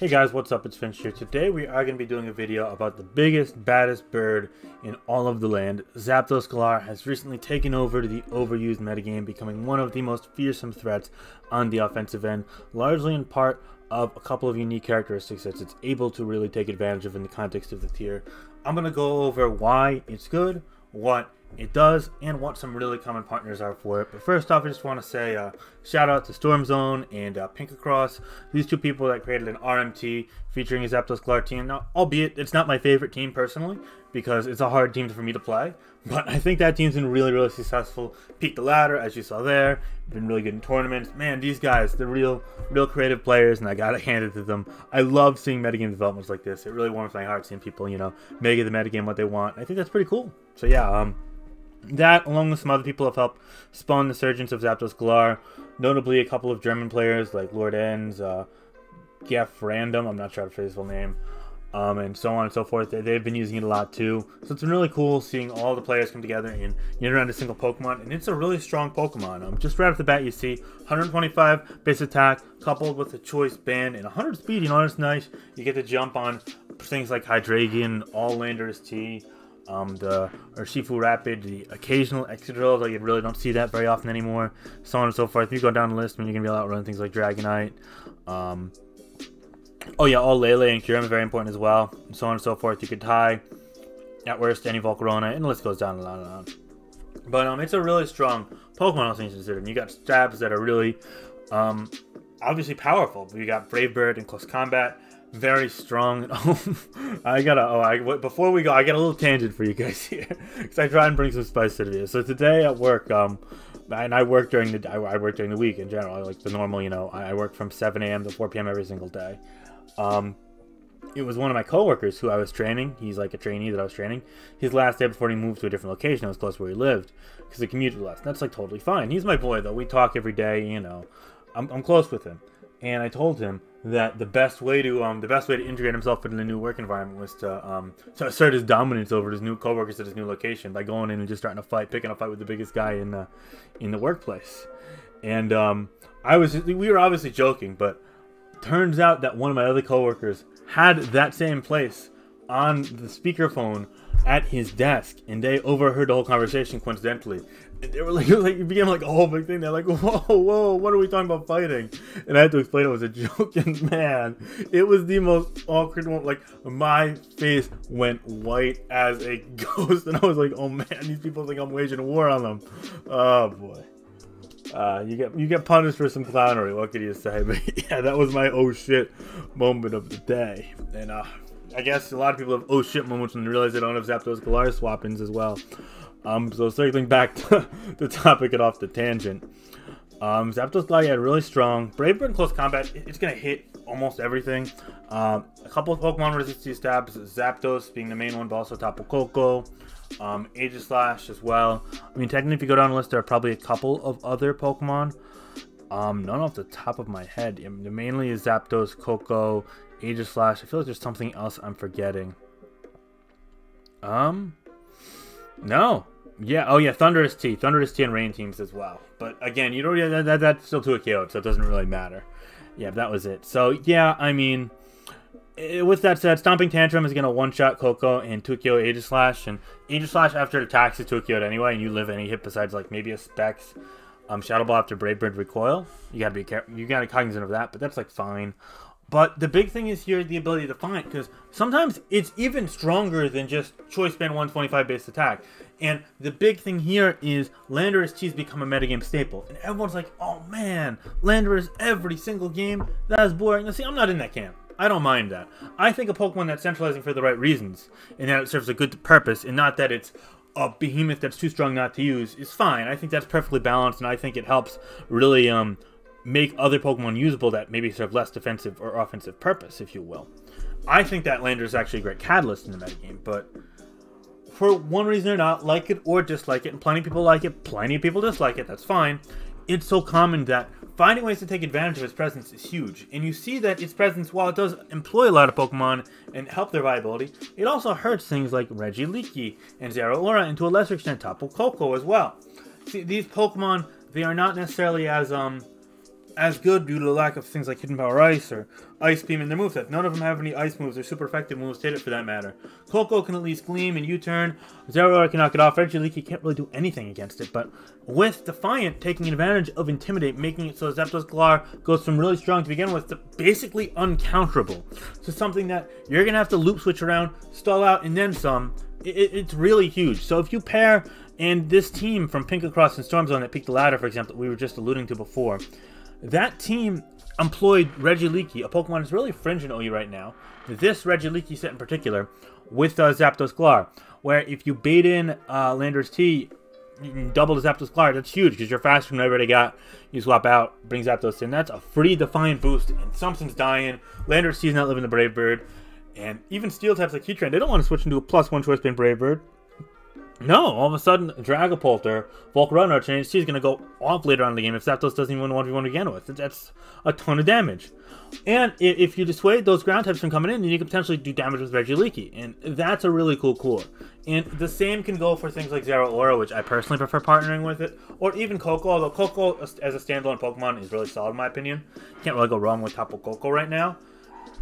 Hey guys, what's up? It's Finch here. Today we are going to be doing a video about the biggest, baddest bird in all of the land. Zapdos-Galar has recently taken over the overused metagame, becoming one of the most fearsome threats on the offensive end, largely in part of a couple of unique characteristics that it's able to really take advantage of in the context of the tier. I'm going to go over why it's good, what it does, and what some really common partners are for it. But first off, I just want to say shout out to Storm Zone and Pink Across, these two people that created an RMT featuring a Zapdos-Galar team. Now, albeit it's not my favorite team personally, because it's a hard team for me to play, but I think that team's been really successful. Peaked the ladder, as you saw there, been really good in tournaments. Man, these guys, they're real creative players, and I gotta hand it to them. I love seeing metagame developments like this. It really warms my heart seeing people, make the metagame what they want. I think that's pretty cool. So yeah, that, along with some other people, have helped spawn the surgence of Zapdos-Galar, notably a couple of German players like Lord Enz, Geff Random, I'm not sure how to say his full name, and so on and so forth. They've been using it a lot too. So it's been really cool seeing all the players come together and unite around a single Pokemon, and it's a really strong Pokemon. Just right off the bat, you see 125 base attack coupled with a choice band and 100 speed. That's nice. You get to jump on things like Hydreigon, all Landorus-T, the Urshifu Rapid, the occasional Excadrill, though you really don't see that very often anymore, so on and so forth. If you go down the list, you're going to be able to outrun things like Dragonite. Oh yeah, all Lele and Kyurem are very important as well, and so on and so forth. You could tie, at worst, any Volcarona, and the list goes down and on and on. But it's a really strong Pokemon, all things considered. You got stabs that are really, obviously powerful. You got Brave Bird in close combat. Very strong. Before we go, I got a little tangent for you guys here, because I try and bring some spice to the video. So today at work, and I work during the week in general, like the normal, I work from 7 a.m. to 4 p.m. every single day. It was one of my coworkers who I was training. He's like a trainee that I was training. His last day before he moved to a different location, I was close to where he lived, because the commute was less. That's like totally fine. He's my boy though. We talk every day. I'm close with him. And I told him that the best way to integrate himself into the new work environment was to assert his dominance over his new coworkers at his new location by going in and just starting a fight, picking a fight with the biggest guy in the workplace. And we were obviously joking, but turns out that one of my other coworkers had that same place on the speakerphone at his desk, and they overheard the whole conversation coincidentally. And they were like, it became like a whole big thing. They're like, whoa, what are we talking about fighting? And I had to explain it was a joke, and man, it was the most awkward one. Like, my face went white as a ghost, and I was like, oh man, these people think I'm waging a war on them. Oh boy. You get punished for some clownery, what can you say? But yeah, that was my oh shit moment of the day. And I guess a lot of people have oh shit moments when they realize they don't have Zapdos-Galar swap-ins as well. So circling back to the topic and off the tangent. Zapdos-Galar had really strong. Brave Bird in close combat, it's going to hit almost everything. A couple of Pokemon resist these stabs, Zapdos being the main one, but also Tapu Koko. Aegislash as well. I mean, technically, if you go down the list, there are probably a couple of other Pokemon. None off the top of my head. Mainly is Zapdos, Koko, Aegislash. I feel like there's something else I'm forgetting. No. Yeah, oh yeah, Thundurus-T and Rain teams as well. But again, that's still to a KO, so it doesn't really matter. Yeah, that was it. So yeah, I mean, with that said, Stomping Tantrum is going to one-shot Koko and 2KO Aegislash, and Aegislash after it attacks is 2KO'd anyway, and you live any hit besides like maybe a Specs. Shadow Ball after Brave Bird recoil. You gotta be careful. You gotta be cognizant of that, but that's like fine. But the big thing is here the ability to fight, because sometimes it's even stronger than just Choice Band 125 base attack. And the big thing here is Landorus-T's become a metagame staple. And everyone's like, oh man, Landorus every single game? That is boring. Now see, I'm not in that camp. I don't mind that. I think a Pokemon that's centralizing for the right reasons, and that it serves a good purpose, and not that it's a behemoth that's too strong not to use, is fine. I think that's perfectly balanced, and I think it helps really make other Pokemon usable that maybe serve less defensive or offensive purpose, if you will. I think that Landorus is actually a great catalyst in the metagame, but for one reason or not, like it or dislike it, and plenty of people like it, plenty of people dislike it, that's fine, it's so common that finding ways to take advantage of its presence is huge. And you see that its presence, while it does employ a lot of Pokemon and help their viability, it also hurts things like Regieleki and Zeraora, and to a lesser extent Tapu Koko as well. See, these Pokemon, they are not necessarily as as good due to the lack of things like Hidden Power Ice or Ice Beam in their moveset. None of them have any ice moves or super effective moves to hit it for that matter. Koko can at least Gleam and U-turn. Zeraora can knock it off. Regieleki can't really do anything against it, but with Defiant taking advantage of Intimidate, making it so Zapdos-Galar goes from really strong to begin with to basically uncounterable. So something that you're going to have to loop switch around, stall out, and then some. It's really huge. So if you pair, and this team from Pinkacross and Storm Zone that peaked the ladder, for example, that we were just alluding to before, that team employed Regieleki, a Pokemon that's really fringe in OU right now, this Regieleki set in particular, with Zapdos-Galar, where if you bait in Landorus-T, you can double the Zapdos-Galar. That's huge because you're faster than whatever they got. You swap out, bring Zapdos in. That's a free Defiant boost, and something's dying. Landorus-T is not living the Brave Bird, and even Steel types like Heatran, they don't want to switch into a +1 choice band Brave Bird. No, all of a sudden, Dragapult or Volcarona or Change T is going to go off later on in the game if Zapdos doesn't even 1v1 again with. That's a ton of damage. And if you dissuade those ground types from coming in, then you can potentially do damage with Regieleki. And that's a really cool core. And the same can go for things like Zeraora, which I personally prefer partnering with it. Or even Koko, although Koko as a standalone Pokemon is really solid in my opinion. Can't really go wrong with Tapu Koko right now.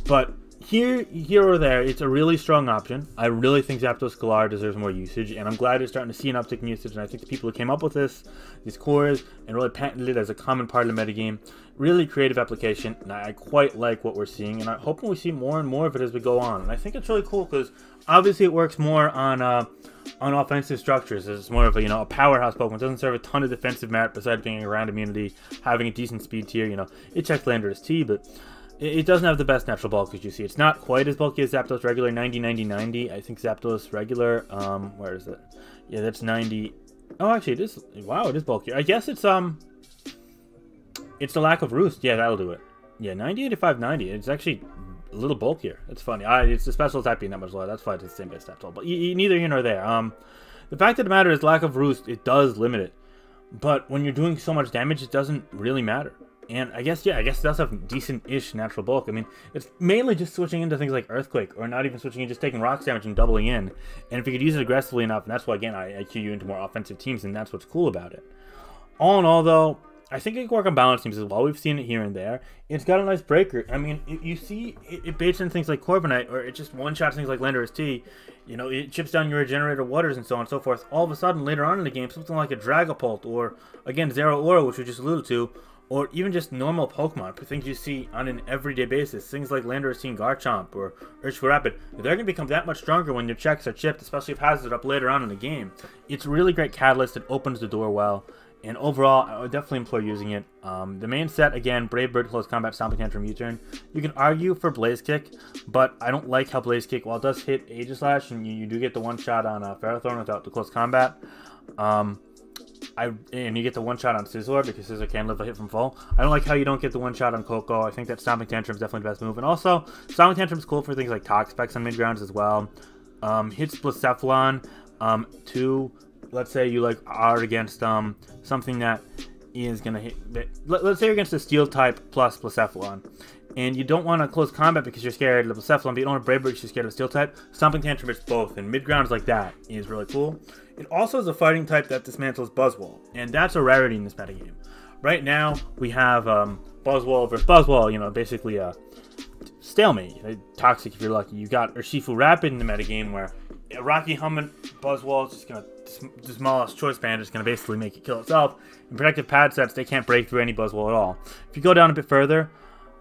But here or there, it's a really strong option. I really think Zapdos-Galar deserves more usage, and I'm glad you're starting to see an uptick in usage, and I think the people who came up with these cores, and really patented it as a common part of the metagame, really creative application, and I quite like what we're seeing, and I'm hoping we see more and more of it as we go on. And I think it's really cool, because obviously it works more on offensive structures. It's more of a, a powerhouse Pokemon. It doesn't serve a ton of defensive merit besides being a ground immunity, having a decent speed tier, It checks Landorus-T, but it doesn't have the best natural bulk, as you see. It's not quite as bulky as Zapdos regular, 90, 90, 90. I think Zapdos regular, where is it? Yeah, that's 90. Oh, actually, it is. Wow, it is bulkier. I guess it's the lack of roost. Yeah, that'll do it. Yeah, 90, 85, 90. It's actually a little bulkier. That's funny. It's the special attack being that much lower. That's why it's the same base stat total. But neither here nor there. The fact of the matter is, lack of roost, it does limit it. But when you're doing so much damage, it doesn't really matter. And I guess it does have decent-ish natural bulk. I mean, it's mainly just switching into things like Earthquake, or not even switching in, just taking rocks damage and doubling in. And if you could use it aggressively enough, and that's why, again, I cue you into more offensive teams, and that's what's cool about it. All in all, though, I think it can work on balance teams as well. We've seen it here and there. It's got a nice breaker. I mean, you see it baits in things like Corviknight, or it just one-shots things like Landorus-T. It chips down your Regenerator Waters and so on and so forth. All of a sudden, later on in the game, something like a Dragapult, or, again, Zeraora, which we just alluded to, or even just normal Pokemon, things you see on an everyday basis, things like Landorus-T and Garchomp or Urshifu, they're going to become that much stronger when your checks are chipped, especially if Hazard up later on in the game. It's a really great catalyst. It opens the door well, and overall, I would definitely implore using it. The main set, again, Brave Bird, Close Combat, Stomping Tantrum, U-turn. You can argue for Blaze Kick, but I don't like how Blaze Kick, while it does hit Aegislash, and you do get the one-shot on Ferrothorn without the Close Combat, and you get the one-shot on Scizor, because Scizor can live a hit from full. I don't like how you don't get the one-shot on Koko. I think that Stomping Tantrum is definitely the best move. And also, Stomping Tantrum is cool for things like Tox Specs on mid-grounds as well. Hits Blacephalon to, let's say you are against something that is going to hit... Let's say you're against a Steel-type plus Blacephalon, and you don't want to close combat because you're scared of Blacephalon, but you don't want to Brave Bird because you're scared of Steel-type. Stomping Tantrum is both, and mid-grounds like that is really cool. It also is a fighting type that dismantles Buzzwole, and that's a rarity in this metagame. Right now, we have Buzzwole versus Buzzwole, basically a stalemate. Toxic if you're lucky. You got Urshifu Rapid in the metagame where a Rocky Humming Buzzwole is just going to demolish Choice Band, is going to basically make it kill itself. In protective pad sets, they can't break through any Buzzwole at all. If you go down a bit further,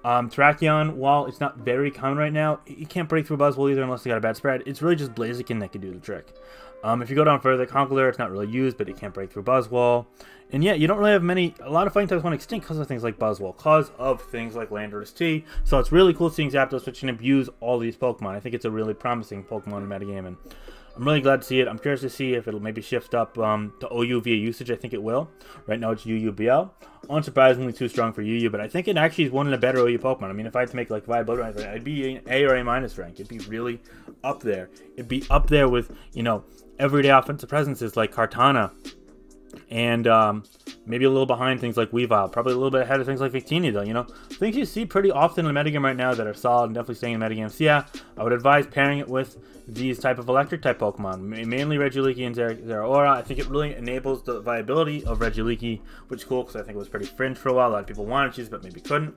Terrakion, while it's not very common right now, it can't break through Buzzwole either unless they got a bad spread. It's really just Blaziken that can do the trick. If you go down further, Conkeldurr, it's not really used, but it can't break through Buzzwole. And yeah, you don't really have a lot of fighting types went extinct because of things like Buzzwole, because of things like Landorus-T. So it's really cool seeing Zapdos switch and abuse all these Pokemon. I think it's a really promising Pokemon in metagame, and I'm really glad to see it. I'm curious to see if it'll maybe shift up to OU via usage. I think it will. Right now it's UU-BL. Unsurprisingly too strong for UU, but I think it actually is one of the better OU Pokemon. I mean, if I had to make viability rank, I'd be an A or A- rank. It'd be really up there. It'd be up there with, everyday offensive presences like Kartana And maybe a little behind things like Weavile. Probably a little bit ahead of things like Victini, though, you know? Things you see pretty often in the metagame right now that are solid and definitely staying in the metagame. So yeah, I would advise pairing it with these type of electric-type Pokemon. Mainly Regieleki and Zeraora. I think it really enables the viability of Regieleki, which is cool because I think it was pretty fringe for a while. A lot of people wanted to use but maybe couldn't.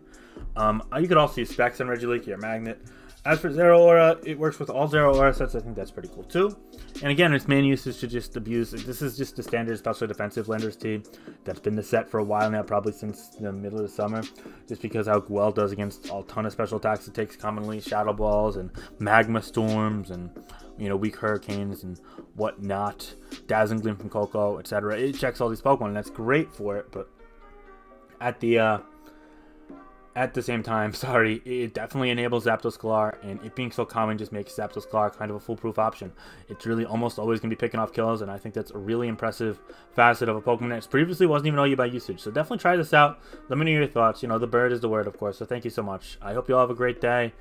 You could also use Specs on Regieleki or Magnet. As for Zeraora, it works with all Zeraora sets. I think that's pretty cool too. And again, its main use is to just abuse. This is just the standard special defensive Landorus team. That's been the set for a while now, probably since the middle of the summer. Just because how well it does against a ton of special attacks it takes commonly, Shadow Balls and Magma Storms and, you know, Weak Hurricanes and whatnot. Dazzling Gleam from Coco, etc. It checks all these Pokemon, and that's great for it. But at the same time, sorry, it definitely enables Zapdos-Galar, and it being so common just makes Zapdos-Galar kind of a foolproof option. It's really almost always going to be picking off kills, and I think that's a really impressive facet of a Pokemon that previously wasn't even OU by usage. So definitely try this out. Let me know your thoughts. You know, the bird is the word, of course, so thank you so much. I hope you all have a great day.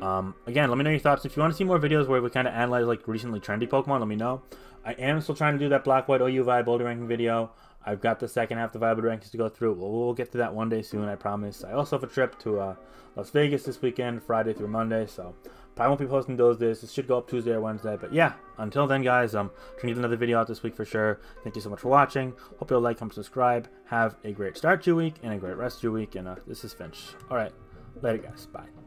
Again, let me know your thoughts. If you want to see more videos where we kind of analyze like recently trendy Pokemon, let me know. I am still trying to do that Black-White OU Viability Ranking video. I've got the second half of the Viability Rankings to go through. We'll get to that one day soon, I promise. I also have a trip to Las Vegas this weekend, Friday through Monday, so probably won't be posting those days. This should go up Tuesday or Wednesday. But yeah, until then, guys, trying to get another video out this week for sure. Thank you so much for watching. Hope you'll like, comment, subscribe. Have a great start to your week and a great rest of your week. And this is Finch. All right, later, guys. Bye.